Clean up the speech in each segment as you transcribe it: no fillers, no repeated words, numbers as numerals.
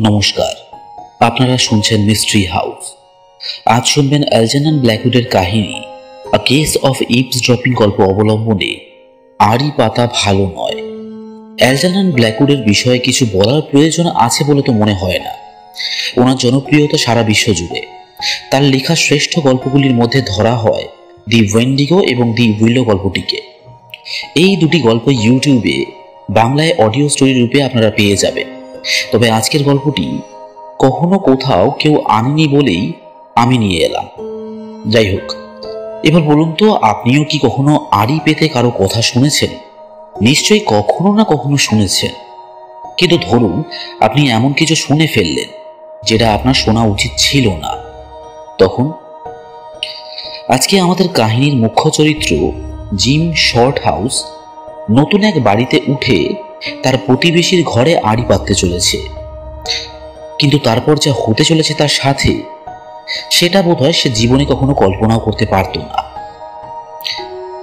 নমস্কার, আপনারা শুনছেন মিস্ট্রি হাউস। আজ শুনবেন অ্যালজেরনন ব্ল্যাকউডের কাহিনী আ কেস অফ ইভসড্রপিং গল্প অবলম্বনে আড়ি পাতা ভালো নয়। অ্যালজেরনন ব্ল্যাকউডের বিষয়ে কিছু বলার প্রয়োজন আছে বলে তো মনে হয় না। ওনার জনপ্রিয়তা সারা বিশ্ব জুড়ে। তার লেখা শ্রেষ্ঠ গল্পগুলির মধ্যে ধরা হয় দি ওয়েন্ডিগো এবং দি উইলো গল্পটিকে। এই দুটি গল্প ইউটিউবে বাংলায় অডিও স্টোরি রূপে আপনারা পেয়ে যাবেন। তবে আজকের গল্পটি কখনো কোথাও কেউ আনেনি বলেই আমি নিয়ে এলাম। যাই হোক, এবার বলুন তো, আপনিও কি কখনো আড়ি পেতে কারো কথা শুনেছেন? নিশ্চয়ই কখনো না কখনো শুনেছেন। কিন্তু ধরুন আপনি এমন কিছু শুনে ফেললেন যেটা আপনার শোনা উচিত ছিল না, তখন? আজকে আমাদের কাহিনীর মুখ্য চরিত্র জিম শর্টহাউস নতুন এক বাড়িতে উঠে তার প্রতিবেশীর ঘরে আড়ি পাততে চলেছে। কিন্তু তারপর যা হতে চলেছে তার সাথে, সেটা বোধহয় সে জীবনে কখনো কল্পনাও করতে পারত না।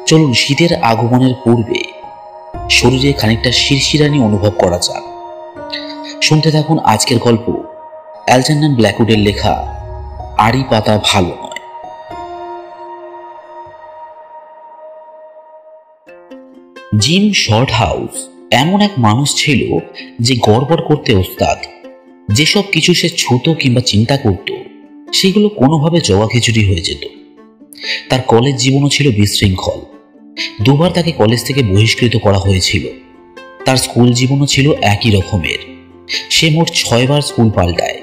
চলুন শীতের আগমনের পূর্বে শরীরে খানিকটা শিরশিরানি অনুভব করা যাক। শুনতে থাকুন আজকের গল্প, অ্যালজেরনন ব্ল্যাকউডের লেখা আড়ি পাতা ভালো নয়। জিম শর্টহাউস এমন এক মানুষ ছিল যে গড়বড় করতে ওস্তাদ। যেসব কিছু সে ছুত কিংবা চিন্তা করত, সেগুলো কোনোভাবে জগা খিচুড়ি হয়ে যেত। তার কলেজ জীবনও ছিল বিশৃঙ্খল। দুবার তাকে কলেজ থেকে বহিষ্কৃত করা হয়েছিল। তার স্কুল জীবনও ছিল একই রকমের। সে মোট 6 বার স্কুল পাল্টায়।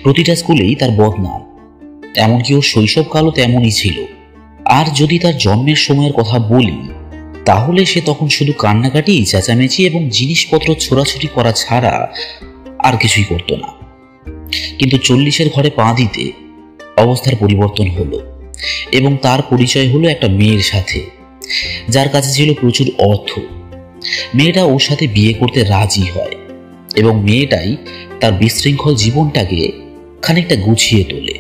প্রতিটা স্কুলেই তার বদনাম। এমনকি ওর শৈশবকালও তেমনই ছিল। আর যদি তার জন্মের সময়ের কথা বলি, তাহলে সে তখন শুধু কান্নাকাটি, চেঁচামেচি এবং জিনিসপত্র ছোড়াছুটি করা ছাড়া আর কিছুই করত না। কিন্তু 40-এর ঘরে পা দিতে অবস্থার পরিবর্তন হলো এবং তার পরিচয় হলো একটা মেয়ের সাথে, যার কাছে ছিল প্রচুর অর্থ। মেয়েটা ওর সাথে বিয়ে করতে রাজি হয় এবং মেয়েটাই তার বিশৃঙ্খল জীবনটাকে খানিকটা গুছিয়ে তোলে।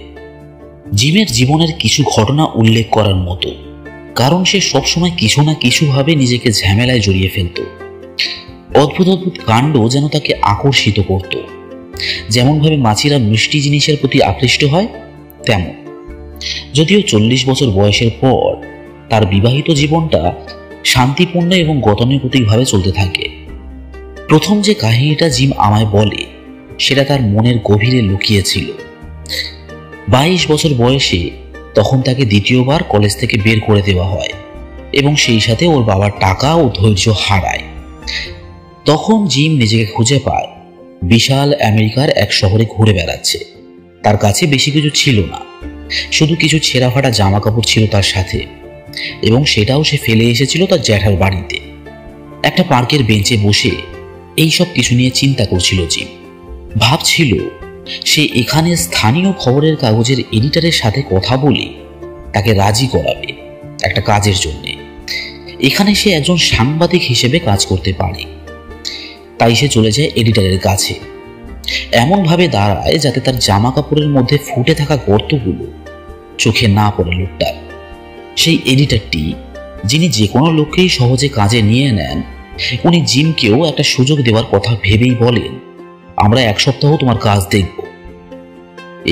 জিমের জীবনের কিছু ঘটনা উল্লেখ করার মতো, কারণ সে সবসময় কিছু না কিছুভাবে নিজেকে ঝামেলায় জড়িয়ে ফেলত। অদ্ভুত অদ্ভুত কাণ্ড যেন তাকে আকর্ষিত করত। যেমনভাবে মাছিরা মিষ্টি জিনিসের প্রতি আকৃষ্ট হয়, তেমন। যদিও 40 বছর বয়সের পর তার বিবাহিত জীবনটা শান্তিপূর্ণ এবং গতানুগতিকভাবে চলতে থাকে। প্রথম যে কাহিনীটা জিম আমায় বলে, সেটা তার মনের গভীরে লুকিয়েছিল। 22 বছর বয়সে তখন তাকে দ্বিতীয়বার কলেজ থেকে বের করে দেওয়া হয় এবং সেই সাথে ওর বাবার টাকা ও ধৈর্য হারায়। তখন জিম নিজেকে খুঁজে পায় বিশাল আমেরিকার এক শহরে ঘুরে বেড়াচ্ছে। তার কাছে বেশি কিছু ছিল না, শুধু কিছু ছেঁড়া ফাটা জামা কাপড় ছিল তার সাথে, এবং সেটাও সে ফেলে এসেছিল তার জ্যাঠার বাড়িতে। একটা পার্কের বেঞ্চে বসে এইসব কিছু নিয়ে চিন্তা করছিল জিম। ভাবছিল সে এখানে স্থানীয় খবরের কাগজের এডিটরের সাথে কথা বলে তাকে রাজি করাবে একটা কাজের জন্যে। এখানে সে একজন সাংবাদিক হিসেবে কাজ করতে পারে। তাই সে চলে যায় এডিটরের কাছে। এমনভাবে দাঁড়ায় যাতে তার জামা কাপড়ের মধ্যে ফুটে থাকা গর্তগুলো চোখে না পড়ে লোকটার। সেই এডিটরটি, যিনি যে কোনো লোককেই সহজে কাজে নিয়ে নেন, উনি জিমকেও একটা সুযোগ দেওয়ার কথা ভেবেই বলেন, আমরা 1 সপ্তাহ তোমার কাজ দেখব।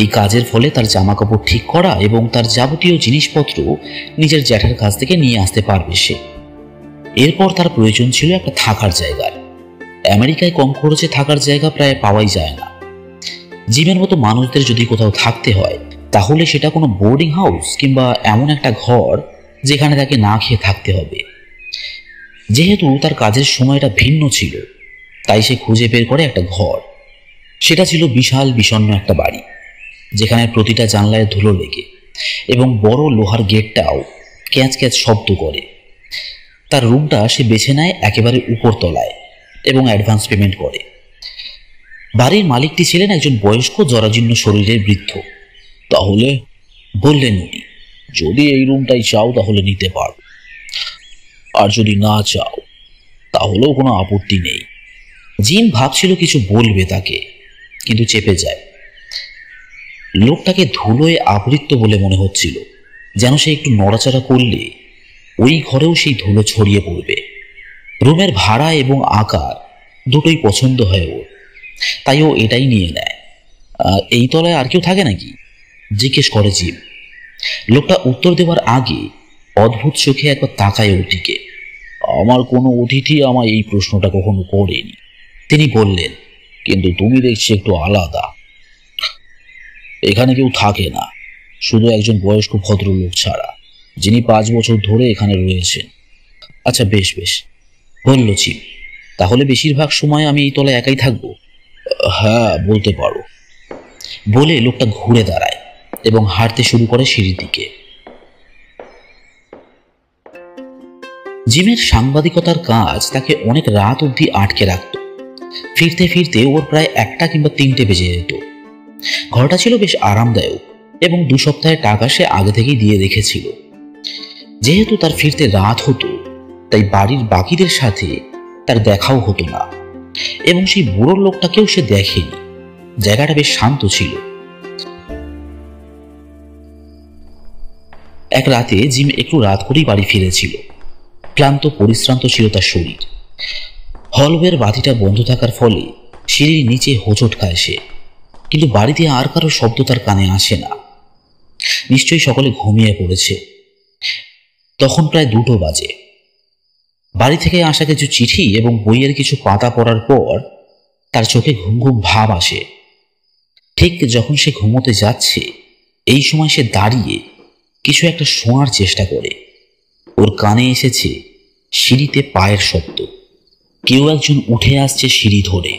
এই কাজের ফলে তার জামা কাপড় ঠিক করা এবং তার যাবতীয় জিনিসপত্র নিজের জ্যাঠার কাছ থেকে নিয়ে আসতে পারবে সে। এরপর তার প্রয়োজন ছিল একটা থাকার জায়গার। আমেরিকায় কম খরচে থাকার জায়গা প্রায় পাওয়াই যায় না। জিমের মতো মানুষদের যদি কোথাও থাকতে হয়, তাহলে সেটা কোনো বোর্ডিং হাউস কিংবা এমন একটা ঘর যেখানে তাকে না খেয়ে থাকতে হবে। যেহেতু তার কাজের সময়টা ভিন্ন ছিল, তাই সে খুঁজে বের করে একটা ঘর। সেটা ছিল বিশাল বিষণ্ণ একটা বাড়ি, যেখানে প্রতিটা জানলায় ধুলো লেগে এবং বড় লোহার গেটটাও ক্যাঁচ ক্যাঁচ শব্দ করে। তার রুমটা সে বেছে নেয় একেবারে উপরতলায় এবং অ্যাডভান্স পেমেন্ট করে। বাড়ির মালিকটি ছিলেন একজন বয়স্ক জরাজীর্ণ শরীরের বৃদ্ধ। তাহলে, বললেন উনি, যদি এই রুমটাই চাও তাহলে নিতে পারো, আর যদি না চাও তাহলেও কোনো আপত্তি নেই। জিম ভাবছিল কিছু বলবে তাকে, কিন্তু চেপে যায়। লোকটাকে ধুলোয় আবৃত বলে মনে হচ্ছিল, যেন সে একটু নড়াচড়া করলে ওই ঘরেও সেই ধুলো ছড়িয়ে পড়বে। রুমের ভাড়া এবং আকার দুটোই পছন্দ হয় ওর, তাই ও এটাই নিয়ে নেয়। এই তলায় আর কেউ থাকে নাকি? জিজ্ঞেস করে জিম। লোকটা উত্তর দেওয়ার আগে অদ্ভুত চোখে একবার তাকায় ওর দিকে। আমার কোনো অতিথি আমায় এই প্রশ্নটা কখনো করেনি, তিনি বললেন। কিন্তু তুমি দেখছি একটু আলাদা। এখানে কেউ থাকে না, শুধু একজন বয়স্ক ভদ্রলোক ছাড়া, যিনি 5 বছর ধরে এখানে রয়েছেন। আচ্ছা, বেশ বেশ, বলল জিম। তাহলে বেশিরভাগ সময় আমি এই তলায় একাই থাকবো? হ্যাঁ, বলতে পারো, বলে লোকটা ঘুরে দাঁড়ায় এবং হাঁটতে শুরু করে সিঁড়ির দিকে। জিমের সাংবাদিকতার কাজ তাকে অনেক রাত অবধি আটকে রাখত। ফিরতে ফিরতে ওর প্রায় 1টা কিংবা 3টে বেজে যেত। ঘরটা ছিল বেশ আরামদায়ক এবং 2 সপ্তাহের টাকা সে আগে থেকেই দিয়ে রেখেছিল। যেহেতু তার ফিরতে রাত হতো, তাই বাড়ির বাকিদের সাথে তার দেখাও হতো না এবং সেই বুড়ো লোকটাকেও সে দেখেনি। জায়গাটা বেশ শান্ত ছিল। এক রাতে জিম একটু রাত করেই বাড়ি ফিরেছিল। ক্লান্ত পরিশ্রান্ত ছিল তার শরীর। হলওয়ের বাতিটা বন্ধ থাকার ফলে সিঁড়ির নিচে হোঁচট খায় সে, কিন্তু বাড়িতে আর কারো শব্দ তার কানে আসে না। নিশ্চয়ই সকলে ঘুমিয়ে পড়েছে। তখন প্রায় 2টো বাজে। বাড়ি থেকে আসা কিছু চিঠি এবং বইয়ের কিছু পাতা পড়ার পর তার চোখে ঘুম ঘুম ভাব আসে। ঠিক যখন সে ঘুমোতে যাচ্ছে, এই সময় সে দাঁড়িয়ে কিছু একটা শোনার চেষ্টা করে। ওর কানে এসেছে সিঁড়িতে পায়ের শব্দ। কেউ একজন উঠে আসছে সিঁড়ি ধরে।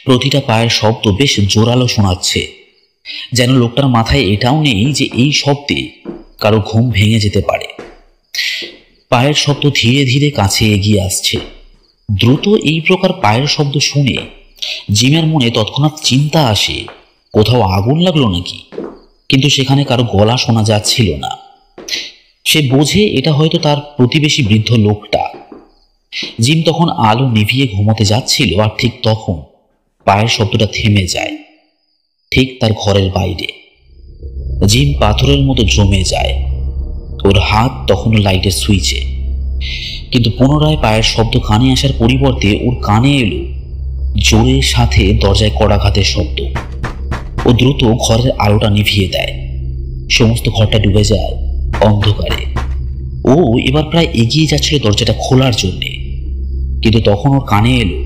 প্রতিটা পায়ের শব্দ বেশ জোরালো শোনাচ্ছে, যেন লোকটার মাথায় এটাও নেই যে এই শব্দে কারো ঘুম ভেঙে যেতে পারে। পায়ের শব্দ ধীরে ধীরে কাছে এগিয়ে আসছে। দ্রুত এই প্রকার পায়ের শব্দ শুনে জিমের মনে তৎক্ষণাৎ চিন্তা আসে, কোথাও আগুন লাগলো নাকি? কিন্তু সেখানে কারো গলা শোনা যাচ্ছিল না। সে বোঝে এটা হয়তো তার প্রতিবেশী বৃদ্ধ লোকটা। জিম তখন আলো নিভিয়ে ঘুমোতে যাচ্ছিল, আর ঠিক তখন পায়ের শব্দটা থেমে যায়, ঠিক তার ঘরের বাইরে। জিম পাথরের মতো জমে যায়। ওর হাত তখনও লাইটের সুইচে, কিন্তু পুনরায় পায়ের শব্দ কানে আসার পরিবর্তে ওর কানে এলো জোরের সাথে দরজায় কড়াঘাতের শব্দ। ও দ্রুত ঘরের আলোটা নিভিয়ে দেয়। সমস্ত ঘরটা ডুবে যায় অন্ধকারে। ও এবার প্রায় এগিয়ে যাচ্ছিল দরজাটা খোলার জন্যে, কিন্তু তখন ওর কানে এলো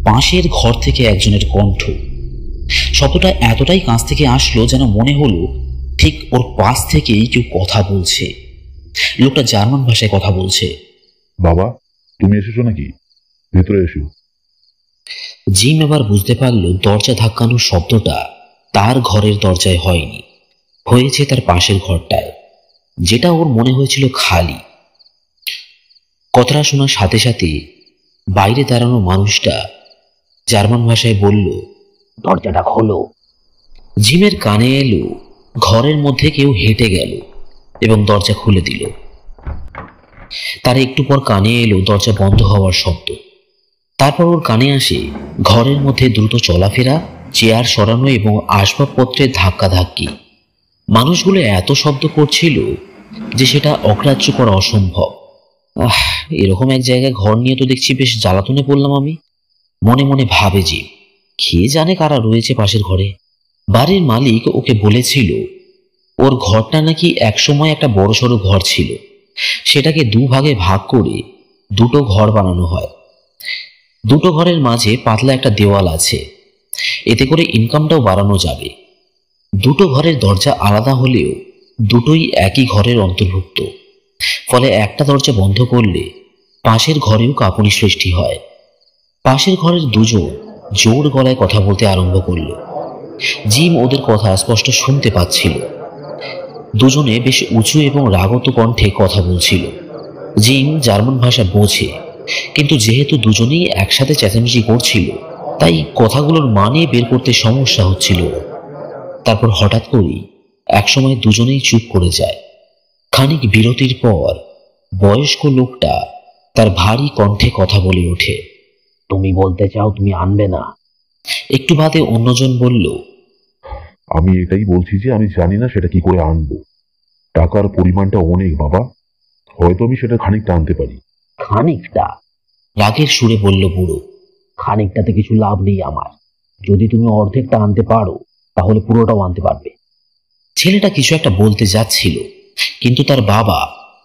পাশের ঘর থেকে একজনের কণ্ঠ। শব্দটা এতটাই কাছ থেকে আসলো যেন মনে হলো ঠিক ওর পাশ থেকেই কেউ কথা বলছে। লোকটা জার্মান ভাষায় কথা বলছে। বাবা, তুমি এসেছো নাকি? ভেতরে এসো। জিম এবার বুঝতে পারলো দরজা ধাক্কানোর শব্দটা তার ঘরের দরজায় হয়নি, হয়েছে তার পাশের ঘরটায়, যেটা ওর মনে হয়েছিল খালি। কথাটা শোনার সাথে সাথে বাইরে দাঁড়ানো মানুষটা জার্মান ভাষায় বলল, দরজাটা খোলো। জিমের কানে এলো ঘরের মধ্যে কেউ হেঁটে গেল এবং দরজা খুলে দিল। তার একটু পর কানে এলো দরজা বন্ধ হওয়ার শব্দ। তারপর ওর কানে আসে ঘরের মধ্যে দ্রুত চলাফেরা, চেয়ার সরানো এবং আসবাবপত্রের ধাক্কাধাক্কি। মানুষগুলো এত শব্দ করছিল যে সেটা অগ্রাহ্য করা অসম্ভব। এরকম এক জায়গায় ঘর নিয়ে তো দেখছি বেশ জ্বালাতনে পড়লাম আমি, মনে মনে ভাবে জিম। খেয়ে জানে কারা রয়েছে পাশের ঘরে। বাড়ির মালিক ওকে বলেছিল ওর ঘরটা নাকি একসময় একটা বড়সড় ঘর ছিল, সেটাকে 2 ভাগে ভাগ করে 2টো ঘর বানানো হয়। 2টো ঘরের মাঝে পাতলা একটা দেওয়াল আছে, এতে করে ইনকামটাও বাড়ানো যাবে। 2টো ঘরের দরজা আলাদা হলেও দুটোই একই ঘরের অন্তর্ভুক্ত, ফলে একটা দরজা বন্ধ করলে পাশের ঘরেও কাঁপুনি সৃষ্টি হয়। পাশের ঘরের দুজন জোর গলায় কথা বলতে আরম্ভ করল। জিম ওদের কথা স্পষ্ট শুনতে পাচ্ছিল। দুজনে বেশ উঁচু এবং রাগত কণ্ঠে কথা বলছিল। জিম জার্মান ভাষা বোঝে, কিন্তু যেহেতু দুজনেই একসাথে চেঁচামেচি করছিল, তাই কথাগুলোর মানে বের করতে সমস্যা হচ্ছিল। তারপর হঠাৎ করেই একসময় দুজনেই চুপ করে যায়। খানিক বিরতির পর বয়স্ক লোকটা তার ভারী কণ্ঠে কথা বলে ওঠে, তুমি বলতে চাও তুমি আনবে না? একটু বাদে অন্যজন বলল, আমি এটাই বলছি যে আমি জানি না সেটা কি করে আনবো। টাকার পরিমাণটা অনেক বাবা, হয়তো আমি সেটা খানিকটা আনতে পারি। খানিকটা? রাগের সুরে বলল বুড়ো, খানিকটাতে কিছু লাভ নেই আমার। যদি তুমি অর্ধেকটা আনতে পারো তাহলে পুরোটাও আনতে পারবে। ছেলেটা কিছু একটা বলতে যাচ্ছিল, কিন্তু তার বাবা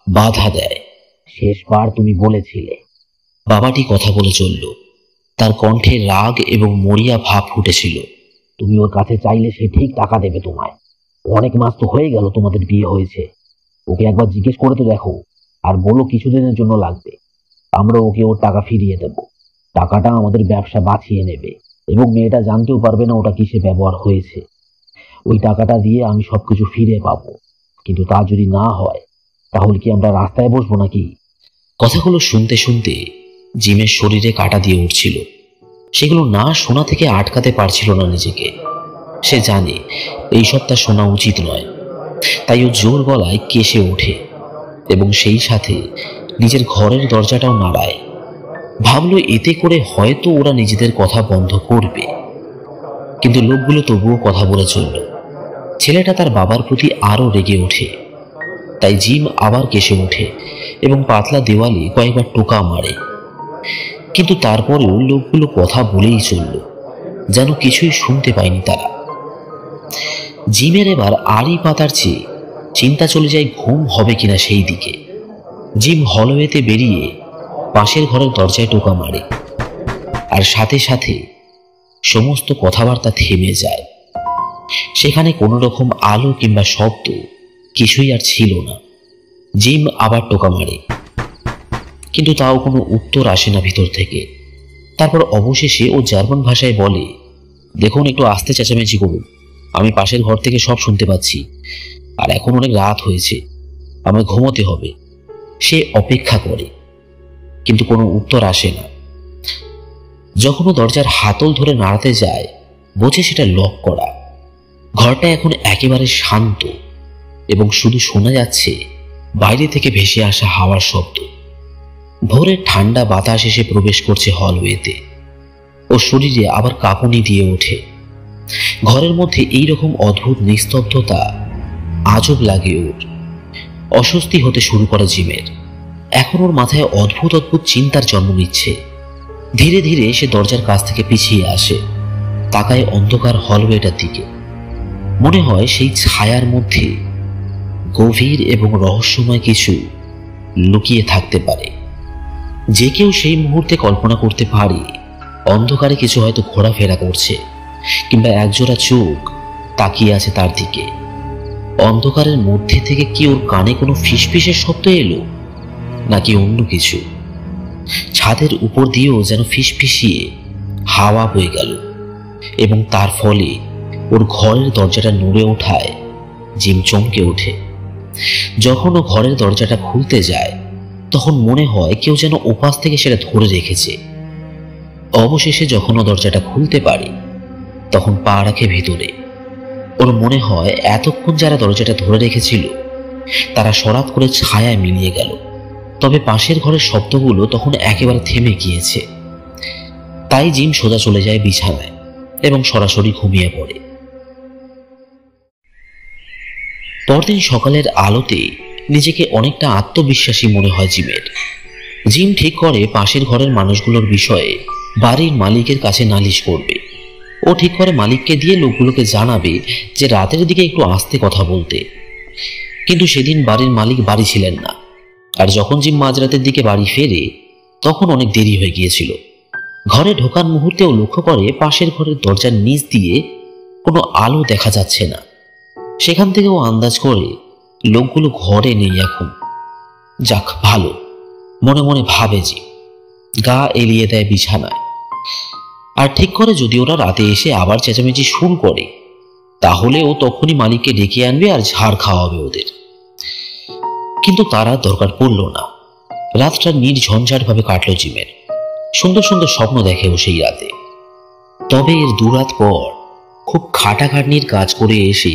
বাধা দেয়। শেষবার তুমি বলেছিলে। বাবাটি কথা বলে চলল। তার কণ্ঠে রাগ এবং মরিয়া ভাব ফুটেছিল। তুমি ওর কাছে চাইলে সে ঠিক টাকা দেবে তোমায়। অনেক মাস তো হয়ে গেল তোমাদের বিয়ে হয়েছে। ওকে একবার জিজ্ঞেস করে তো দেখো, আর বলো কিছুদিনের জন্য লাগবে। আমরা ওকে ওর টাকা ফিরিয়ে দেব। টাকাটা আমাদের ব্যবসা বাঁচিয়ে নেবে এবং মেয়েটা জানতেও পারবে না ওটা কিসে ব্যবহার হয়েছে। ওই টাকাটা দিয়ে আমি সবকিছু ফিরে পাবো। কিন্তু তা যদি না হয় তাহলে কি আমরা রাস্তায় বসবো নাকি? কথাগুলো শুনতে শুনতে জিমের শরীরে কাঁটা দিয়ে উঠছিল। সেগুলো না শোনা থেকে আটকাতে পারছিল না নিজেকে। সে জানে এইসব তার শোনা উচিত নয়, তাই ও জোর গলায় কেসে ওঠে এবং সেই সাথে নিজের ঘরের দরজাটাও নাড়ায়। ভাবল এতে করে হয়তো ওরা নিজেদের কথা বন্ধ করবে। কিন্তু লোকগুলো তবুও কথা বলে চলল। ছেলেটা তার বাবার প্রতি আরো রেগে ওঠে। তাই জিম আবার কেসে ওঠে এবং পাতলা দেওয়ালে কয়েকবার টোকা মারে। কিন্তু তারপরেও লোকগুলো কথা বলেই চলল, যেন কিছুই শুনতে পায়নি তারা। জিমের এবার আড়ি পাতার চেয়ে চিন্তা চলে যায় ঘুম হবে কিনা সেই দিকে। জিম হলওয়েতে বেরিয়ে পাশের ঘরের দরজায় টোকা মারে, আর সাথে সাথে সমস্ত কথাবার্তা থেমে যায়। সেখানে কোনো রকম আলো কিংবা শব্দ কিছুই আর ছিল না। জিম আবার টোকা মারে, কিন্তু তাও কোনো উত্তর আসে না ভিতর থেকে। তারপর অবশেষে ও জার্মান ভাষায় বলে, দেখুন একটু আস্তে চেঁচামেচি করুন, আমি পাশের ঘর থেকে সব শুনতে পাচ্ছি, আর এখন অনেক রাত হয়েছে, আমায় ঘুমোতে হবে। সে অপেক্ষা করে, কিন্তু কোনো উত্তর আসে না। যখন ও দরজার হাতল ধরে নাড়াতে যায়, বোঝে সেটা লক করা। ঘরটা এখন একেবারে শান্ত এবং শুধু শোনা যাচ্ছে বাইরে থেকে ভেসে আসা হাওয়ার শব্দ। ভোরের ঠান্ডা বাতাস এসে প্রবেশ করছে হলওয়েতে। ও শরীরে আবার কাঁপুনি দিয়ে ওঠে। ঘরের মধ্যে এইরকম অদ্ভুত নিস্তব্ধতা আজব লাগে ওর। অস্বস্তি হতে শুরু করে জিমের। এখন ওর মাথায় অদ্ভুত অদ্ভুত চিন্তার জন্ম নিচ্ছে। ধীরে ধীরে সে দরজার কাছ থেকে পিছিয়ে আসে, তাকায় অন্ধকার হলওয়েটার দিকে। মনে হয় সেই ছায়ার মধ্যে গভীর এবং রহস্যময় কিছু লুকিয়ে থাকতে পারে। যে কেউ সেই মুহূর্তে কল্পনা করতে পারে অন্ধকারে কিছু হয়তো ঘোরাফেরা করছে, কিংবা একজোড়া চোখ তাকিয়ে আছে তার দিকে। অন্ধকারের মধ্যে থেকে কি ওর কানে কোনো ফিসফিসের শব্দ এলো, নাকি অন্য কিছু? ছাদের উপর দিয়েও যেন ফিসফিসিয়ে হাওয়া বয়ে গেল, এবং তার ফলে ওর ঘরের দরজাটা নড়ে ওঠায় জিম চমকে ওঠে। যখন ও ঘরের দরজাটা খুলতে যায়, তখন মনে হয় কেউ যেন ওপাশ থেকে সেটা ধরে রেখেছে। অবশেষে যখন ও দরজাটা খুলতে পারে, তখন পা রাখে ভিতরে। ওর মনে হয় এতক্ষণ যারা দরজাটা ধরে রেখেছিল তারা সরাত করে ছায়ায় মিলিয়ে গেল। তবে পাশের ঘরের শব্দগুলো তখন একেবারে থেমে গিয়েছে। তাই জিম সোজা চলে যায় বিছানায় এবং সরাসরি ঘুমিয়ে পড়ে। পরদিন সকালের আলোতে নিজেকে অনেকটা আত্মবিশ্বাসী মনে হয় জিমের। জিম ঠিক করে পাশের ঘরের মানুষগুলোর বিষয়ে বাড়ির মালিকের কাছে নালিশ করবে। ও ঠিক করে মালিককে দিয়ে লোকগুলোকে জানাবে যে রাতের দিকে একটু আস্তে কথা বলতে। কিন্তু সেদিন বাড়ির মালিক বাড়ি ছিলেন না, আর যখন জিম মাঝরাতের দিকে বাড়ি ফেরে তখন অনেক দেরি হয়ে গিয়েছিল। ঘরে ঢোকার মুহূর্তেও লক্ষ্য করে পাশের ঘরের দরজার নিচ দিয়ে কোনো আলো দেখা যাচ্ছে না। সেখান থেকেও আন্দাজ করে লোকগুলো ঘরে নেই এখন। যাক ভালো, মনে মনে ভাবে যে গা এলিয়ে দেয় বিছানায়। আর ঠিক করে যদি ওরা রাতে এসে আবার চেঁচামেচি শুরু করে, তাহলে ও তখনই মালিককে ডেকে আনবে আর ঝাড় খাওয়াবে ওদের। কিন্তু তারা দরকার পড়ল না। রাতটা নির্ঝঞ্ঝাট ভাবে কাটলো জিমের। সুন্দর সুন্দর স্বপ্ন দেখে ও সেই রাতে। তবে এর দুরাত পর খুব খাটাখাটনির কাজ করে এসে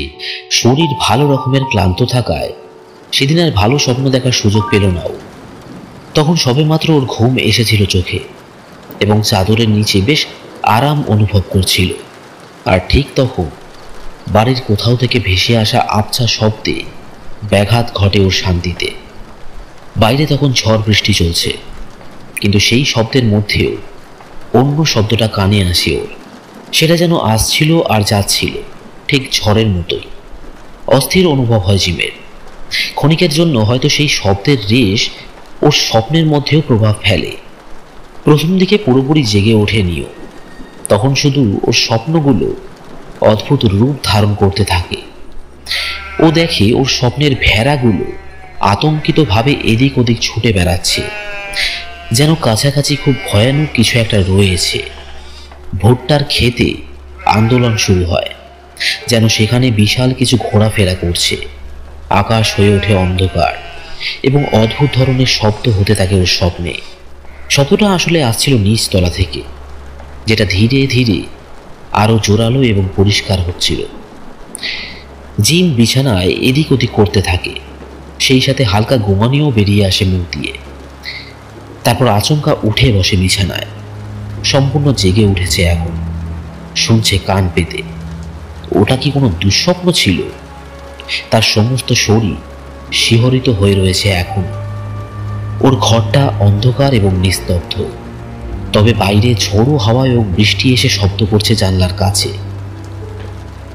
শরীর ভালো রকমের ক্লান্ত থাকায় সেদিন আর ভালো স্বপ্ন দেখার সুযোগ পেল না ও। তখন সবেমাত্র ওর ঘুম এসেছিল চোখে এবং চাদরের নিচে বেশ আরাম অনুভব করছিল। আর ঠিক তখন বাড়ির কোথাও থেকে ভেসে আসা আবছা শব্দে ব্যাঘাত ঘটে ওর শান্তিতে। বাইরে তখন ঝড় বৃষ্টি চলছে, কিন্তু সেই শব্দের মধ্যেও অন্য শব্দটা কানে আসে ওর। সেটা যেন আসছিল আর যাচ্ছিল, ঠিক ঝড়ের মতোই। অস্থির অনুভব হয় জিমের। ক্ষণিকের জন্য হয়তো সেই শব্দের রেশ ওর স্বপ্নের মধ্যেও প্রভাব ফেলে। প্রথম দিকে পুরোপুরি জেগে ওঠেনিও, তখন শুধু ওর স্বপ্নগুলো অদ্ভুত রূপ ধারণ করতে থাকে। ও দেখে ওর স্বপ্নের ভেড়াগুলো আতঙ্কিতভাবে এদিক ওদিক ছুটে বেড়াচ্ছে, যেন কাছাকাছি খুব ভয়ানক কিছু একটা রয়েছে। ভুট্টার ক্ষেতে আন্দোলন শুরু হয়, যেন সেখানে বিশাল কিছু ঘোরাফেরা করছে। আকাশ হয়ে ওঠে অন্ধকার এবং অদ্ভুত ধরনের শব্দ হতে থাকে ওর স্বপ্নে। শব্দটা আসলে আসছিল নিচতলা থেকে, যেটা ধীরে ধীরে আরো জোরালো এবং পরিষ্কার হচ্ছিল। জিম বিছানায় এদিক ওদিক করতে থাকে, সেই সাথে হালকা ঘুমানিও বেরিয়ে আসে মুখ দিয়ে। তারপর আচমকা উঠে বসে বিছানায়, সম্পূর্ণ জেগে উঠেছে এখন, শুনছে কান পেতে। ওটা কি কোনো দুঃস্বপ্ন ছিল? তার সমস্ত শরীর শিহরিত হয়ে রয়েছে এখন। ওর ঘরটা অন্ধকার এবং নিস্তব্ধ, তবে বাইরে ঝোড়ো হাওয়া এবং বৃষ্টি এসে শব্দ করছে জানলার কাছে।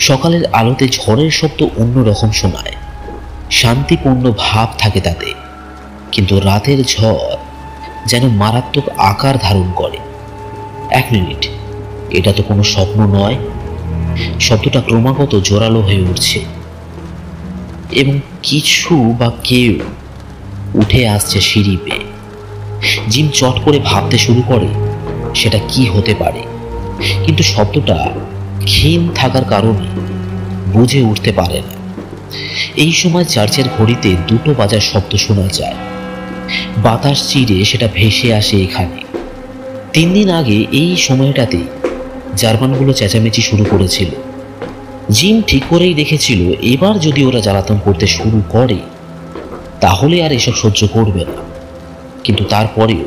সকালের আলোতে ঝড়ের শব্দ অন্যরকম শোনায়, শান্তিপূর্ণ ভাব থাকে তাতে। কিন্তু রাতের ঝড় যেন মারাত্মক আকার ধারণ করে। 1 মিনিট, এটা তো কোনো স্বপ্ন নয়। শব্দটা ক্রমাগত জোরালো হয়ে উঠছে এবং কিছু বা কেউ উঠে আসছে সিঁড়ি বেয়ে। জিম চট করে ভাবতে শুরু করে সেটা কি হতে পারে, কিন্তু শব্দটা ক্ষীণ থাকার কারণে বুঝে উঠতে পারে না। এই সময় চার্চের ঘড়িতে 2টো বাজার শব্দ শোনা যায়। বাতাস চিরে সেটা ভেসে আসে এখানে। 3 দিন আগে এই সময়টাতে জার্মানগুলো চেঁচামেচি শুরু করেছিল। জিম ঠিক করেই দেখেছিল এবার যদি ওরা জ্বালাতন করতে শুরু করে তাহলে আর এসব সহ্য করবে না। কিন্তু তারপরেও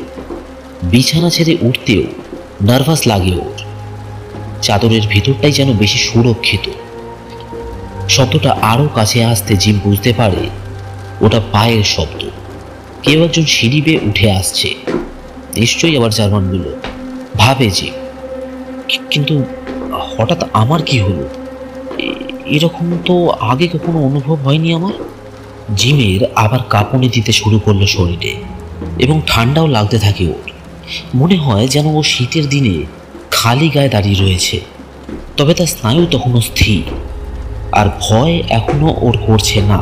বিছানা ছেড়ে উঠতেও নার্ভাস লাগে ওর। চাদরের ভিতরটাই যেন বেশি সুরক্ষিত। শব্দটা আরো কাছে আসতে জিম বুঝতে পারে ওটা পায়ের শব্দ। কেউ একজন সিঁড়ি বেয়ে উঠে আসছে, নিশ্চয়ই আবার জার্মানগুলো, ভাবে জিম। কিন্তু হঠাৎ আমার কি হলো? এরকম তো আগে কখনো অনুভব হয়নি আমার। জিমের আবার কাঁপুনি দিতে শুরু করলো শরীরে এবং ঠান্ডাও লাগতে থাকে ওর। মনে হয় যেন ও শীতের দিনে খালি গায়ে দাঁড়িয়ে রয়েছে। তবে তার স্নায়ু তখনও স্থির, আর ভয় এখনো ওর করছে না।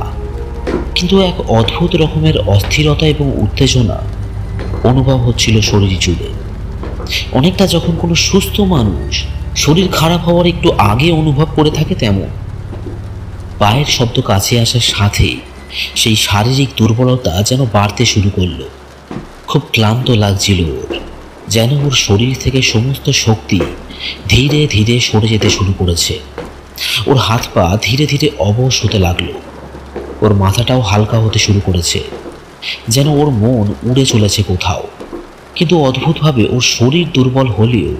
কিন্তু এক অদ্ভুত রকমের অস্থিরতা এবং উত্তেজনা অনুভব হচ্ছিল শরীর জুড়ে, অনেকটা যখন কোনো সুস্থ মানুষ শরীর খারাপ হওয়ার একটু আগে অনুভব করে থাকে তেমন। পায়ের শব্দ কাছে আসার সাথে সেই শারীরিক দুর্বলতা যেন বাড়তে শুরু করলো। খুব ক্লান্ত লাগছিল ওর, যেন ওর শরীর থেকে সমস্ত শক্তি ধীরে ধীরে সরে যেতে শুরু করেছে। ওর হাত পা ধীরে ধীরে অবশ হতে লাগলো। ওর মাথাটাও হালকা হতে শুরু করেছে, যেন ওর মন উড়ে চলেছে কোথাও। কিন্তু অদ্ভুতভাবে ওর শরীর দুর্বল হলেও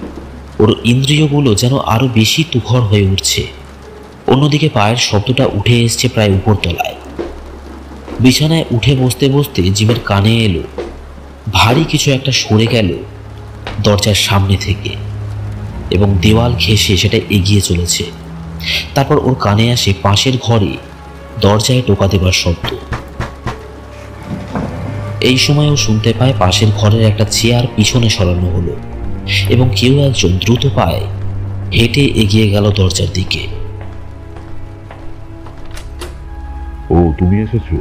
ওর ইন্দ্রিয়গুলো যেন আরো বেশি তুখর হয়ে উঠছে। অন্যদিকে পায়ের শব্দটা উঠে এসছে প্রায় উপরতলায়। বিছানায় উঠে বসতে বসতে জিমের কানে এলো ভারী কিছু একটা সরে গেল দরজার সামনে থেকে এবং দেওয়াল ঘেঁষে সেটা এগিয়ে চলেছে। তারপর ওর কানে আসে পাশের ঘরে দরজায় টোকা দেবার শব্দ। এই সময় ও শুনতে পায় পাশের ঘরের একটা চেয়ার পিছনে সরানো হলো এবং কেউ একজন দ্রুত পায়ে হেঁটে এগিয়ে গেল দরজার দিকে। ও, তুমি এসেছো?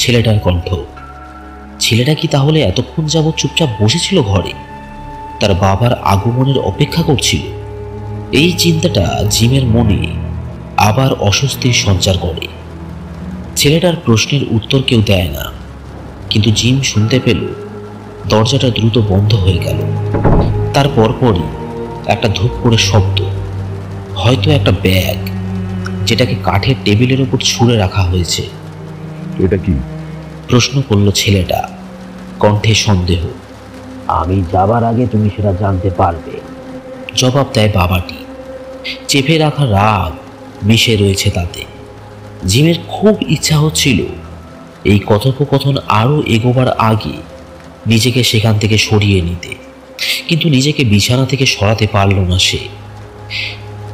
ছেলেটার কণ্ঠ। ছেলেটা কি তাহলে এতক্ষণ যাবৎ চুপচাপ বসেছিল ঘরে, তার বাবার আগমনের অপেক্ষা করছিল? এই চিন্তাটা জিমের মনে আবার অস্বস্তির সঞ্চার করে। ছেলেটার প্রশ্নের উত্তর কেউ দেয় না, কিন্তু জিম শুনতে পেল দরজাটা দ্রুত বন্ধ হয়ে গেল। তার পরপরই একটা ধূপ করে শব্দ, হয়তো একটা ব্যাগ যেটাকে কাঠের টেবিলের উপর ছুঁড়ে রাখা হয়েছে। এটা কি? প্রশ্ন করল ছেলেটা, কণ্ঠে সন্দেহ। আমি যাবার আগে তুমি সেটা জানতে পারবে, জবাব দেয় বাবাটি। চেপে রাখা রাগ মিশে রয়েছে তাতে। জিমের খুব ইচ্ছা হচ্ছিল এই কথোপকথন আরো এগোবার আগে নিজেকে সেখান থেকে সরিয়ে নিতে, কিন্তু নিজেকে বিছানা থেকে সরাতে পারল না সে।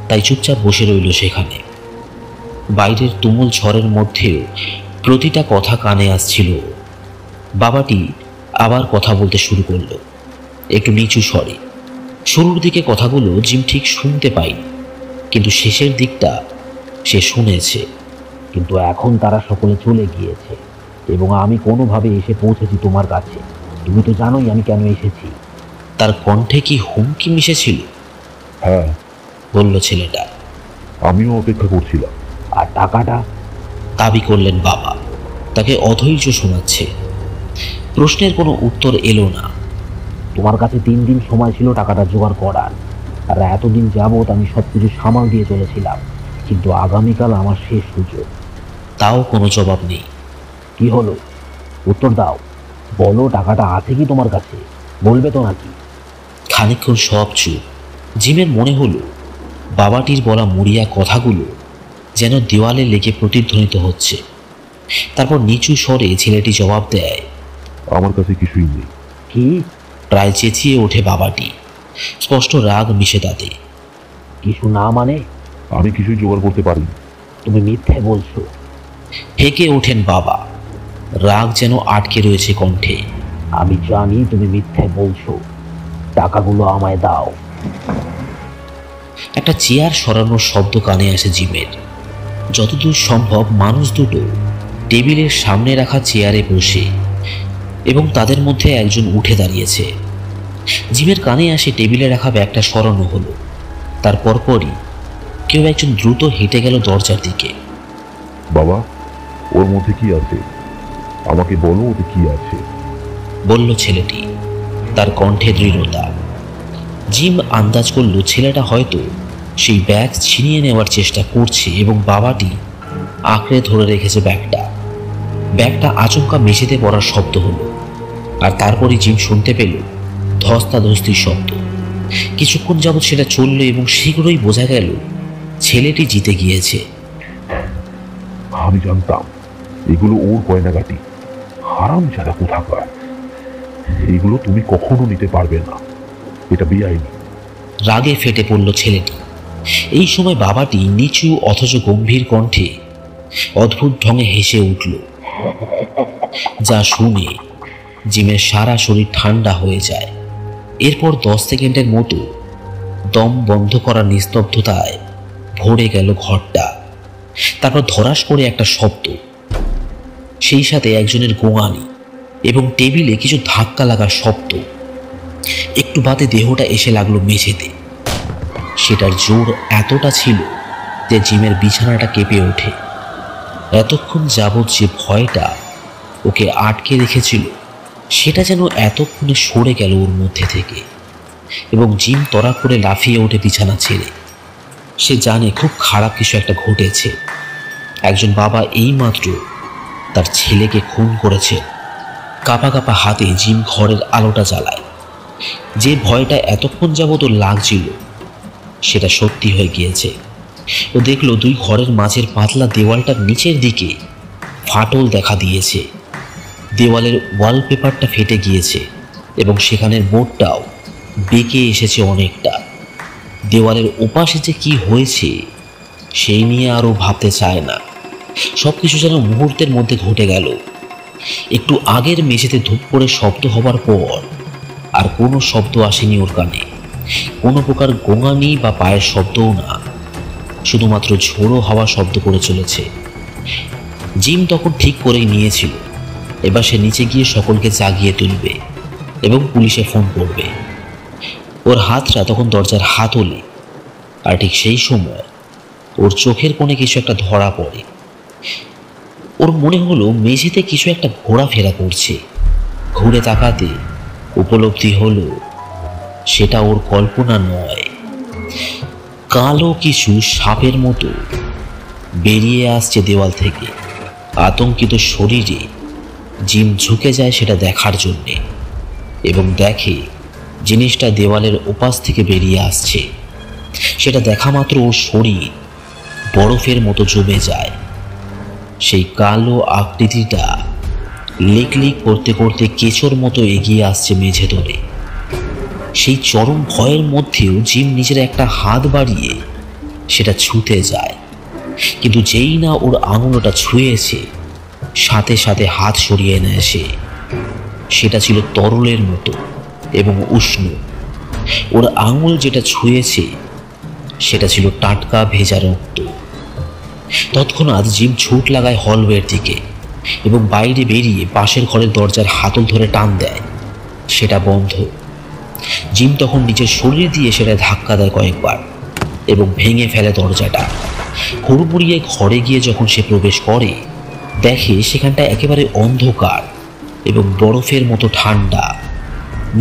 তাই চুপচাপ বসে রইল সেখানে। বাইরের তুমুল ঝড়ের মধ্যেও প্রতিটা কথা কানে আসছিল। বাবাটি আবার কথা বলতে শুরু করলো, একটু নিচু স্বরে। শুরুর দিকে কথাগুলো জিম ঠিক শুনতে পায়নি, কিন্তু শেষের দিকটা সে শুনেছে। কিন্তু এখন তারা সকলে চলে গিয়েছে এবং আমি কোনোভাবে এসে পৌঁছেছি তোমার কাছে। তুমি তো জানোই আমি কেন এসেছি। তার কণ্ঠে কি হুমকি মিশেছিল? হ্যাঁ, বলল ছেলেটা। আমিও অপেক্ষা করছিলাম। আর টাকাটা? দাবি করলেন বাবা। তাকে অধৈর্য শোনাচ্ছে। প্রশ্নের কোনো উত্তর এলো না। তোমার কাছে 3 দিন সময় ছিল টাকাটা জোগাড় করার, আর এতদিন যাবৎ আমি সবকিছু সামাল দিয়ে চলেছিলাম। কিন্তু আগামীকাল আমার শেষ সুযোগ। তাও কোনো জবাব নেই। কি হলো? উত্তর দাও। বলো, টাকাটা আছে কি তোমার কাছে? বলবে তো নাকি? খানিকক্ষণ সব চুপ। জিমের মনে হলো বাবাটির বলা মরিয়া কথাগুলো যেন দেওয়ালে লেগে প্রতিধ্বনিত হচ্ছে। তারপর নিচু স্বরে ছেলেটি জবাব দেয়, আমার কাছে কিছুই নেই। কি? প্রায় চেঁচিয়ে ওঠে বাবাটি, স্পষ্ট রাগ মিশে তাতে। কিছু না মানে? আমি কিছুই জোগাড় করতে পারিনি। তুমি মিথ্যে বলছো। হেঁকে ওঠেন বাবা, রাগ যেন আটকে রয়েছে কণ্ঠে। আমি জানি তুমি মিথ্যে বলছো। টাকাগুলো আমায় দাও। একটা চেয়ার সরানোর শব্দ কানে আসে জিমের। যতদূর সম্ভব মানুষ দুটো টেবিলের সামনে রাখা চেয়ারে বসে, এবং তাদের মধ্যে একজন উঠে দাঁড়িয়েছে। জিমের কানে আসে টেবিলে রাখা ব্যাগটা সরানো হলো। তার পরপরই কেউ একজন দ্রুত হেঁটে গেল দরজার দিকে। বাবা, ওর মধ্যে কি আছে? আমাকে বলো, ওতে কি আছে? বলল ছেলেটি, তার কণ্ঠে দৃঢ়তা। জিম আন্দাজ করল ছেলেটা হয়তো সেই ব্যাগ ছিনিয়ে নেওয়ার চেষ্টা করছে, এবং বাবাটি আঁকড়ে ধরে রেখেছে ব্যাগটা। ব্যাগটা আচমকা মেঝেতে পড়ার শব্দ হলো, আর তারপরই জিম শুনতে পেল ধস্তাধস্তির শব্দ। কিছুক্ষণ যাবৎ সেটা চলল এবং শীঘ্রই বোঝা গেল ছেলেটি জিতে গিয়েছে। আমি জানতাম এগুলো ওর গয়নাগাটি। হারাম ছাড়া কোথাকার। এগুলো তুমি কখনো নিতে পারবে না, এটা বেআইনি। রাগে ফেটে পড়ল ছেলেটি। এই সময় বাবাটি নিচু অথচ গম্ভীর কণ্ঠে অদ্ভুত ঢঙে হেসে উঠল, যা শুনে জিমের সারা শরীর ঠান্ডা হয়ে যায়। এরপর 10 সেকেন্ডের মতো দম বন্ধ করা নিস্তব্ধতায় ভরে গেল ঘরটা। তারপর ধরাস করে একটা শব্দ, সেই সাথে একজনের গোঙানি এবং টেবিলে কিছু ধাক্কা লাগার শব্দ। একটু বাদে দেহটা এসে লাগলো মেঝেতে। সেটার জোর এতটা ছিল যে জিমের বিছানাটা কেঁপে ওঠে। এতক্ষণ যাবৎ যে ভয়টা ওকে আটকে রেখেছিল, সেটা যেন এতক্ষণে সরে গেল ওর মধ্যে থেকে, এবং জিম তড়া করে লাফিয়ে ওঠে বিছানা ছেড়ে। সে জানে খুব খারাপ কিছু একটা ঘটেছে। একজন বাবা এইমাত্র তার ছেলেকে খুন করেছে। কাঁপা কাঁপা হাতে জিম ঘরের আলোটা জ্বালায়। যে ভয়টা এতক্ষণ যাবৎ ওর লাগছিল, সেটা সত্যি হয়ে গিয়েছে। ও দেখল 2 ঘরের মাঝের পাতলা দেওয়ালটার নিচের দিকে ফাটল দেখা দিয়েছে। দেওয়ালের ওয়ালপেপারটা ফেটে গিয়েছে এবং সেখানের বোর্ডটাও বেঁকে এসেছে অনেকটা। দেওয়ালের ওপাশে যে কি হয়েছে সেই নিয়ে আরও ভাবতে চায় না। সব কিছু যেন মুহূর্তের মধ্যে ঘটে গেল। একটু আগের মেঝেতে ধূপ করে শব্দ হবার পর আর কোনো শব্দ আসেনি ওর কানে। কোনো প্রকার গোঙানি বা পায়ের শব্দও না, শুধুমাত্র ঝোড়ো হাওয়া শব্দ করে চলেছে। জিম তখন ঠিক করেই নিয়েছিল, এবার সে নিচে গিয়ে সকলকে জাগিয়ে তুলবে এবং পুলিশে ফোন করবে। ওর হাতটা তখন দরজার হাতলে, আর ঠিক সেই সময় ওর চোখের কোণে কিছু একটা ধরা পড়ে। ওর মনে হলো মেঝেতে কিছু একটা ঘোরাফেরা করছে। ঘুরে তাকাতে উপলব্ধি হলো সেটা ওর কল্পনা নয়। কালো কিছু সাপের মতো বেরিয়ে আসছে দেওয়াল থেকে। আতঙ্কিত শরীরে জিম ঝুঁকে যায় সেটা দেখার জন্যে, এবং দেখে জিনিসটা দেওয়ালের ওপাশ থেকে বেরিয়ে আসছে। সেটা দেখা মাত্র ওর শরীর বরফের মতো জমে যায়। সেই কালো আকৃতিটা লিক লিক করতে করতে কেঁচোর মতো এগিয়ে আসছে মেঝে ধরে। সেই চরম ভয়ের মধ্যেও জিম নিজের একটা হাত বাড়িয়ে সেটা ছুঁতে যায়, কিন্তু যেই না ওর আঙুলটা ছুঁয়েছে সাথে সাথে হাত সরিয়ে নেয় সে। সেটা ছিল তরলের মতো এবং উষ্ণ। ওর আঙুল যেটা ছুঁয়েছে সেটা ছিল টাটকা ভেজা রক্ত। তৎক্ষণাৎ জিম ছুট লাগায় হলওয়ের দিকে এবং বাইরে বেরিয়ে পাশের ঘরের দরজার হাতল ধরে টান দেয়। সেটা বন্ধ। জিম তখন নিজের শরীর দিয়ে সেটা ধাক্কা দেয় কয়েকবার এবং ভেঙে ফেলে দরজাটা। হুড়মুড়িয়ে ঘরে গিয়ে যখন সে প্রবেশ করে, দেখে সেখানটা একেবারে অন্ধকার এবং বরফের মতো ঠান্ডা।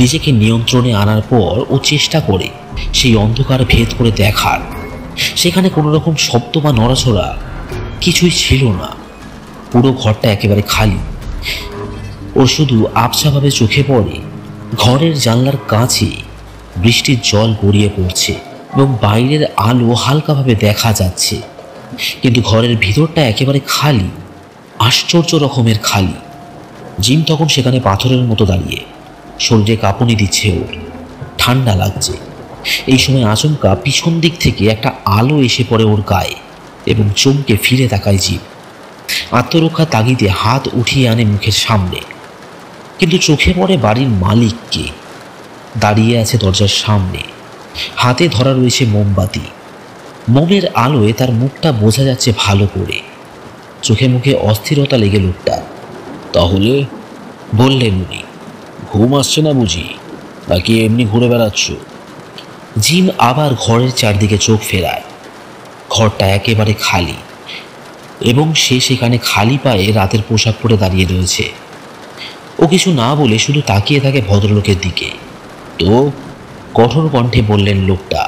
নিজেকে নিয়ন্ত্রণে আনার পর ও চেষ্টা করে সেই অন্ধকার ভেদ করে দেখার। সেখানে কোনো রকম শব্দ বা নড়াচড়া কিছুই ছিল না। পুরো ঘরটা একেবারে খালি। ওর শুধু আবছাভাবে চোখে পড়ে ঘরের জানলার কাছে বৃষ্টির জল গড়িয়ে পড়ছে এবং বাইরের আলো হালকাভাবে দেখা যাচ্ছে, কিন্তু ঘরের ভিতরটা একেবারে খালি, আশ্চর্য রকমের খালি। জিম তখন সেখানে পাথরের মতো দাঁড়িয়ে, শরীরে কাঁপুনি দিচ্ছে ওর, ঠান্ডা লাগছে। এই সময় আচমকা পিছন দিক থেকে একটা আলো এসে পড়ে ওর গায়ে এবং চমকে ফিরে তাকায় জিম। আত্মরক্ষা তাগিদে হাত উঠিয়ে আনে মুখের সামনে, কিন্তু চোখে পড়ে বাড়ির মালিককে দাঁড়িয়ে আছে দরজার সামনে। হাতে ধরা রয়েছে মোমবাতি। মোমের আলোয় তার মুখটা বোঝা যাচ্ছে ভালো করে। চোখে মুখে অস্থিরতা লেগে লোকটা। তাহলে বললেন উনি, ঘুম আসছে না বুঝি, নাকি এমনি ঘুরে বেড়াচ্ছ? জিম আবার ঘরের চারদিকে চোখ ফেরায়। ঘরটা একেবারে খালি এবং সে সেখানে খালি পায়ে রাতের পোশাক পরে দাঁড়িয়ে রয়েছে। ও কিছু না বলে শুধু তাকিয়ে থাকে ভদ্রলোকের দিকে। তো কঠোর কণ্ঠে বললেন লোকটা।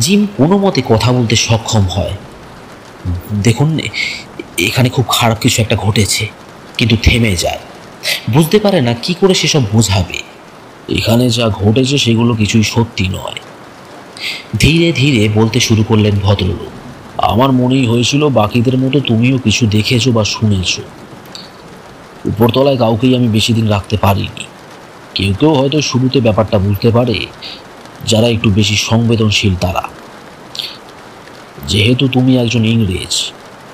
জিম কোনো মতে কথা বলতে সক্ষম হয়। দেখুন, এখানে খুব খারাপ কিছু একটা ঘটেছে, কিন্তু থেমে যায়। বুঝতে পারে না কি করে সেসব বোঝাবে। এখানে যা ঘটেছে সেগুলো কিছুই সত্যি নয়। ধীরে ধীরে বলতে শুরু করলেন ভদ্রলোক। আমার মনেই হয়েছিল বাকিদের মতো তুমিও কিছু দেখেছো বা শুনেছো। উপরতলায় কাউকেই আমি বেশি দিন রাখতে পারিনি। কেউ কেউ হয়তো শুরুতে ব্যাপারটা বুঝতে পারে, যারা একটু বেশি সংবেদনশীল তারা। যেহেতু তুমি একজন ইংরেজ,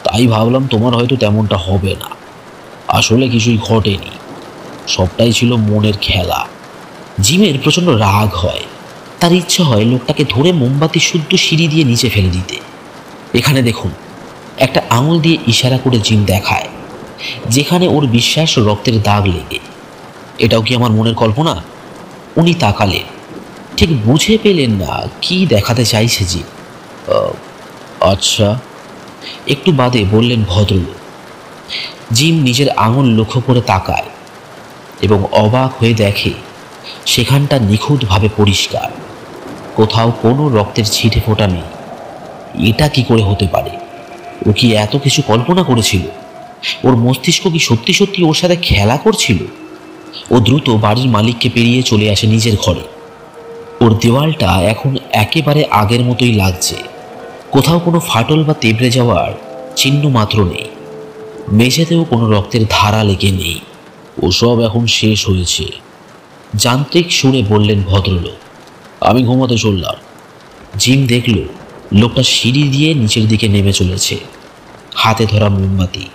তাই ভাবলাম তোমার হয়তো তেমনটা হবে না। আসলে কিছুই ঘটেনি, সবটাই ছিল মনের খেলা। জিমের প্রচণ্ড রাগ হয়। তার ইচ্ছা হয় লোকটাকে ধরে মোমবাতি শুদ্ধ সিঁড়ি দিয়ে নিচে ফেলে দিতে। এখানে দেখুন, একটা আঙুল দিয়ে ইশারা করে জিম দেখায় যেখানে ওর বিশ্বাস রক্তের দাগ লেগে। এটাও কি আমার মনের কল্পনা? উনি তাকালেন, ঠিক বুঝে পেলেন না কি দেখাতে চাইছে জিম। আচ্ছা, একটু বাদে বললেন ভদ্রলোক। জিম নিজের আঙুল লক্ষ্য করে তাকায় এবং অবাক হয়ে দেখে সেখানটা নিখুঁতভাবে পরিষ্কার, কোথাও কোনো রক্তের ছিটে ফোঁটা নেই। এটা কি করে হতে পারে? ও কি এত কিছু কল্পনা করেছিল? ওর মস্তিষ্ক কি সত্যি সত্যি ওর সাথে খেলা করছিল? ও দ্রুত বাড়ির মালিককে পেরিয়ে চলে আসে নিজের ঘরে। ওর দেওয়ালটা এখন একেবারে আগের মতোই লাগছে, কোথাও কোনো ফাটল বা তেবড়ে যাওয়ার চিহ্ন মাত্র নেই। মেঝেতেও কোনো রক্তের ধারা লেগে নেই। ওসব এখন শেষ হয়েছে, যান্ত্রিক সুরে বললেন ভদ্রলোক। আমি ঘুমাতে চললাম। জিম দেখল লোকটা সিঁড়ি দিয়ে নিচের দিকে নেমে চলেছে, হাতে ধরা মোমবাতি।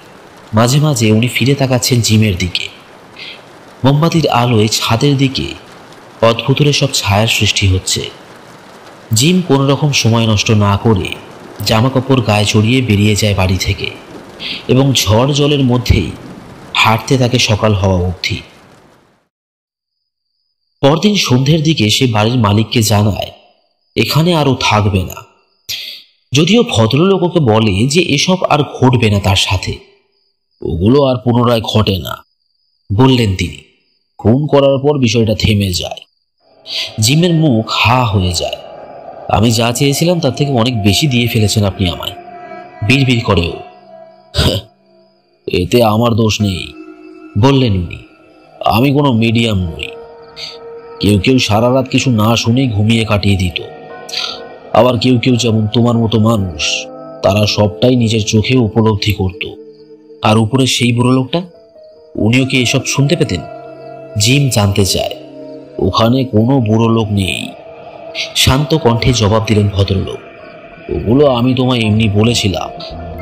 মাঝে মাঝে উনি ফিরে তাকাচ্ছেন জিমের দিকে। মোমবাতির আলোয় ছাদের দিকে অদ্ভুতরে সব ছায়ার সৃষ্টি হচ্ছে। জিম কোনো রকম সময় নষ্ট না করে জামা কাপড় গায়ে চড়িয়ে বেরিয়ে যায় বাড়ি থেকে এবং ঝড় জলের মধ্যেই হাঁটতে থাকে সকাল হওয়া অবধি। পরদিন সন্ধ্যের দিকে সে বাড়ির মালিককে জানায় এখানে আরও থাকবে না। যদিও ভদ্রলোক ওকে বলে যে এসব আর ঘটবে না তার সাথে। ওগুলো আর পুনরায় ঘটে না, বললেন তিনি। খুন করার পর বিষয়টা থেমে যায়। জিমের মুখ হা হয়ে যায়। আমি যা চেয়েছিলাম তার থেকে অনেক বেশি দিয়ে ফেলেছেন আপনি আমায়, বিড়বিড় করেও। এতে আমার দোষ নেই, বললেন উনি। আমি কোনো মিডিয়াম নই। কেউ কেউ সারা রাত কিছু না শুনেই ঘুমিয়ে কাটিয়ে দিত, আবার কেউ কেউ যেমন তোমার মতো মানুষ, তারা সবটাই নিজের চোখে উপলব্ধি করত। আর উপরে সেই বুড়ো লোকটা, উনিও কি এসব শুনতে পেতেন? জিম জানতে চায়। ওখানে কোনো বুড়ো লোক নেই, শান্ত কণ্ঠে জবাব দিলেন ভদ্রলোক। ওগুলো আমি তোমায় এমনি বলেছিলাম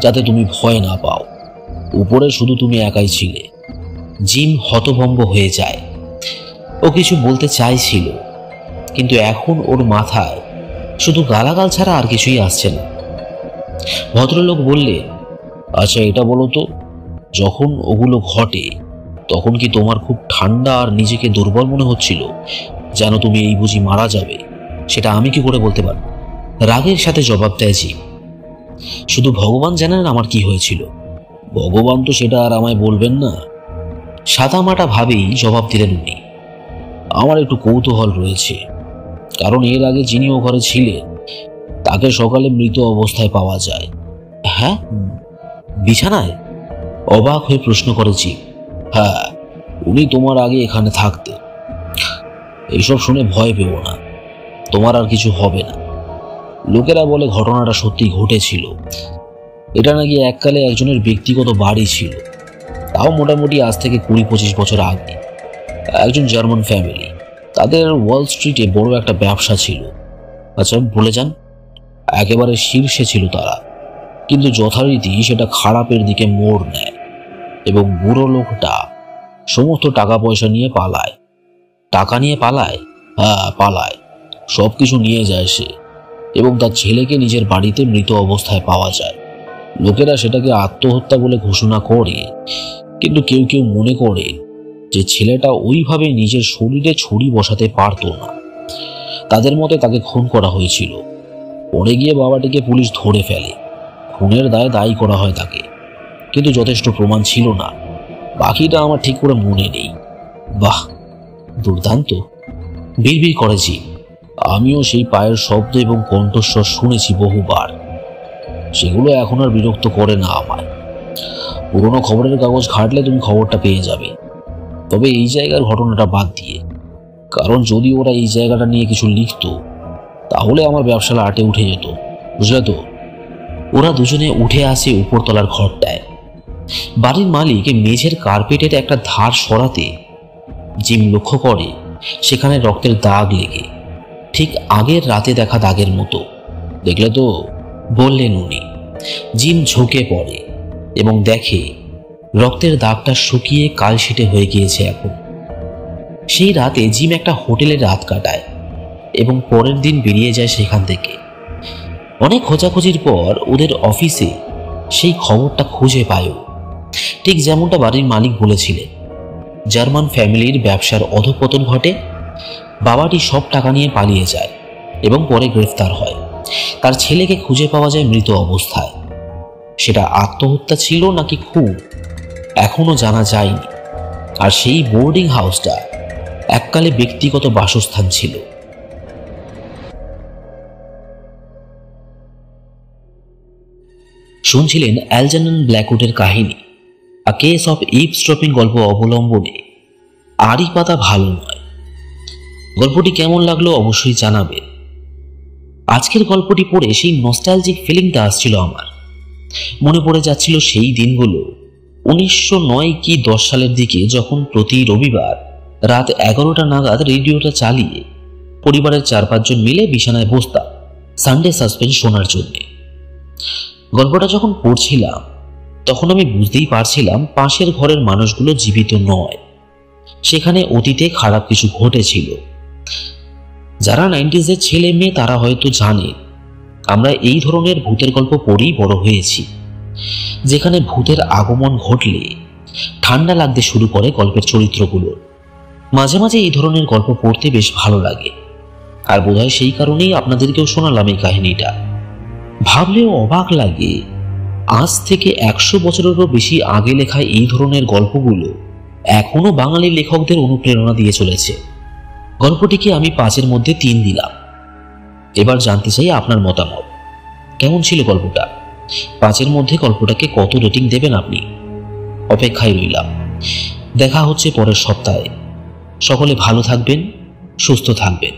যাতে তুমি ভয় না পাও। উপরে শুধু তুমি একাই ছিলে। জিম হতভম্ব হয়ে যায়। ও কিছু বলতে চাইছিল, কিন্তু এখন ওর মাথায় শুধু গালাগাল ছাড়া আর কিছুই আসছে না। ভদ্রলোক বললে, আচ্ছা এটা বলো তো, যখন ওগুলো ঘটে তখন কি তোমার খুব ঠান্ডা আর নিজেকে দুর্বল মনে হচ্ছিল, যেন তুমি এই বুঝি মারা যাবে? সেটা আমি কি করে বলতে পারবো? রাগের সাথে জবাব দেয় জিম। শুধু ভগবান জানেন আমার কি হয়েছিল। ভগবান তো সেটা আর আমায় বলবেন না। সাদামাটা ভাবেই জবাব দিলেন উনি। আমার একটু কৌতূহল রয়েছে, কারণ এর আগে যিনি ও ঘরে ছিলেন তাকে সকালে মৃত অবস্থায় পাওয়া যায়। হ্যাঁ, বিছানায়? অবাক হয়ে প্রশ্ন করে জিম। হ্যাঁ, উনি তোমার আগে এখানে থাকতেন। এইসব শুনে ভয় পেও না, তোমার আর কিছু হবে না। লোকেরা বলে ঘটনাটা সত্যি ঘটেছিল। এটা নাকি এককালে একজনের ব্যক্তিগত বাড়ি ছিল, তাও মোটামুটি আজ থেকে 20-25 বছর আগে। একজন জার্মান ফ্যামিলি, তাদের ওয়াল স্ট্রিটে বড় একটা ব্যবসা ছিল। আচ্ছা বলে যান, একেবারে শীর্ষে ছিল তারা, কিন্তু যথারীতি সেটা খারাপের দিকে মোড় নেয় এবং বুড়ো লোকটা সমস্ত টাকা পয়সা নিয়ে পালায়। টাকা নিয়ে পালায়? হ্যাঁ পালায়, সব কিছু নিয়ে যায় সে, এবং তার ছেলেকে নিজের বাড়িতে মৃত অবস্থায় পাওয়া যায়। লোকেরা সেটাকে আত্মহত্যা বলে ঘোষণা করে, কিন্তু কেউ কেউ মনে করে যে ছেলেটা ওইভাবে নিজের শরীরে ছুরি বসাতে পারত না। তাদের মতে তাকে খুন করা হয়েছিল। পরে গিয়ে বাবাটিকে পুলিশ ধরে ফেলে, খুনের দায়ে দায়ী করা হয় তাকে, কিন্তু যথেষ্ট প্রমাণ ছিল না। বাকিটা আমার ঠিক করে মনে নেই। বাহ, দুর্দান্ত, বিড়বিড় করেছি। আমিও সেই পায়ের শব্দ এবং কণ্ঠস্বর শুনেছি বহুবার। সেগুলো এখন আর বিরক্ত করে না আমায়। পুরোনো খবরের কাগজ ঘাটলে তুমি খবরটা পেয়ে যাবে, তবে এই জায়গার ঘটনাটা বাদ দিয়ে। কারণ যদি ওরা এই জায়গাটা নিয়ে কিছু লিখত তাহলে আমার ব্যবসাটা আটে উঠে যেত, বুঝলে তো? ওরা দুজনে উঠে আসে উপরতলার ঘরটায়। বাড়ির মালিক মেঝের কার্পেটের একটা ধার সরাতে জিম লক্ষ্য করে সেখানে রক্তের দাগ লেগে, ঠিক আগের রাতে দেখা দাগের মতো। দেখলে তো, বললেন উনি। জিম ঝুঁকে পড়ে এবং দেখে রক্তের দাগটা শুকিয়ে কালশিটে হয়ে গিয়েছে এখন। সেই রাতে জিম একটা হোটেলে রাত কাটায় এবং পরের দিন বেরিয়ে যায় সেখান থেকে। অনেক খোঁজাখুঁজির পর ওদের অফিসে সেই খবরটা খুঁজে পায়। ঠিক যেমনটা বাড়ির মালিক বলেছিলেন, জার্মান ফ্যামিলির ব্যবসার অধঃপতন ঘটে, বাবাটি সব টাকা নিয়ে পালিয়ে যায় এবং পরে গ্রেফতার হয়। তার ছেলেকে খুঁজে পাওয়া যায় মৃত অবস্থায়। সেটা আত্মহত্যা ছিল নাকি খুন এখনো জানা যায়নি। আর সেই বোর্ডিং হাউসটা এককালে ব্যক্তিগত বাসস্থান ছিল। শুনছিলেন অ্যালজার্নন ব্ল্যাকউডের কাহিনী আ কেস অফ ইভস্ট্রপিং গল্প অবলম্বনে আড়ি পাতা ভালো নয়। গল্পটি কেমন লাগলো অবশ্যই জানাবেন। আজকের গল্পটি পড়ে সেই নস্টালজিক ফিলিংটা আসছিল আমার। মনে পড়ে যাচ্ছিল সেই দিনগুলো, 1909 কি 10 সালের দিকে, যখন প্রতি রবিবার রাত 11টা নাগাদ রেডিওটা চালিয়ে পরিবারের 4-5 জন মিলে বিছানায় বসতাম সানডে সাসপেন্স শোনার জন্য। গল্পটা যখন পড়ছিলাম তখন আমি বুঝতেই পারছিলাম পাশের ঘরের মানুষগুলো জীবিত নয়, সেখানে অতীতে খারাপ কিছু ঘটেছিল। যারা 90s-এর ছেলে মেয়ে তারা হয়তো জানে আমরা এই ধরনের ভূতের গল্প পড়েই বড় হয়েছি, যেখানে ভূতের আগমন ঘটলে ঠান্ডা লাগতে শুরু করে গল্পের চরিত্রগুলোর। মাঝে মাঝে এই ধরনের গল্প পড়তে বেশ ভালো লাগে, আর বোধহয় সেই কারণেই আপনাদেরকেও শোনালাম এই কাহিনীটা। ভাবলেও অবাক লাগে, আজ থেকে 100 বছরেরও বেশি আগে লেখা এই ধরনের গল্পগুলো এখনো বাঙালি লেখকদের অনুপ্রেরণা দিয়ে চলেছে। গল্পটিকে আমি 5-এর মধ্যে 3 দিলাম। এবার জানতে চাই আপনার মতামত। কেমন ছিল গল্পটা? 5-এর মধ্যে গল্পটাকে কত রেটিং দেবেন আপনি? অপেক্ষায় রইলাম। দেখা হচ্ছে পরের সপ্তাহে। সকলে ভালো থাকবেন, সুস্থ থাকবেন।